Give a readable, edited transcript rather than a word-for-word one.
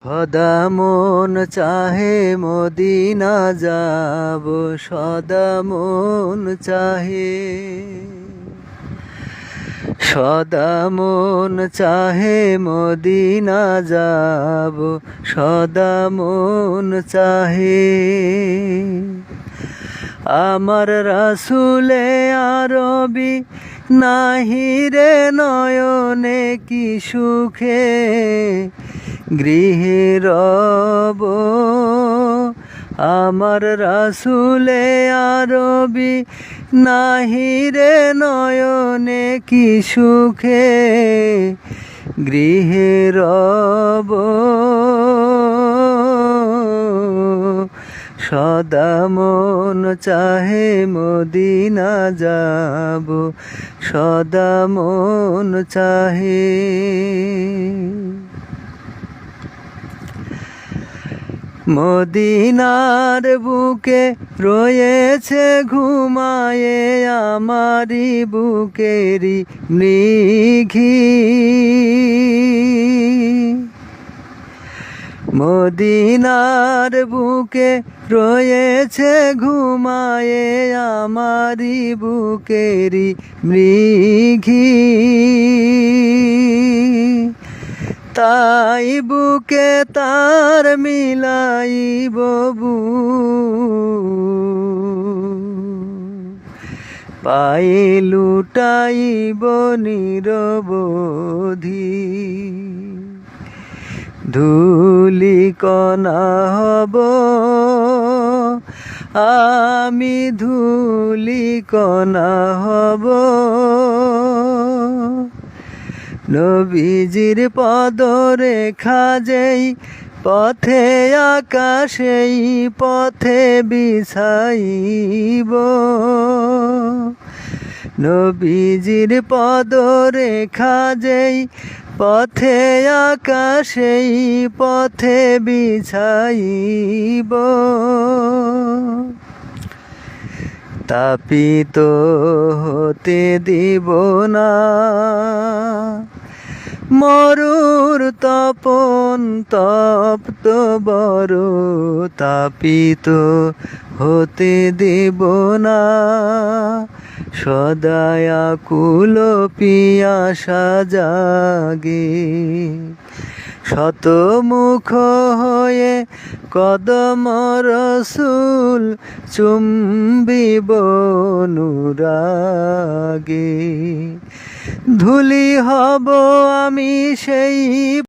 সদা মন চাহে মদিনা যাব, সদা মন চাহে, সদা মন চাহে মদিনা যাব, সদা মন চাহে। আমার রাসূলে আরবি নাহিরে নয়নে কি সুখে গৃহে রব। আমার রাসূলে আরবি নাহিরে নয়নে কি সুখে গৃহে রব। সদা মন চাহে মদিনা যাব, সদা মন চাহে। মদিনার বুকে রয়েছে ঘুমায়ে আমারি বুকেরি মৃগী। মদিনার বুকে রয়েছে ঘুমায়ে আমারি বুকেরি মৃগী। তাই বুকে তার মিলাইব পায়ে লুটাইব নিরবধি। ধূলিকণা হব আমি, ধূলিকণা হব। নবীজির পদরেখা যেই পথে আঁকা সেই পথে বিছাইব। নবীজির পদরেখা যেই পথে আঁকা সেই পথে বিছাইব। তাপিত হতে দিব না মরুর তপন তপ্ত বড়, তাপিত হতে দেব না। সদাই আকুল পিয়াসা জাগে শতমুখ হয়ে কদম রসুল চুম্বিব অনুরাগে। ধূলি হব আমি সেই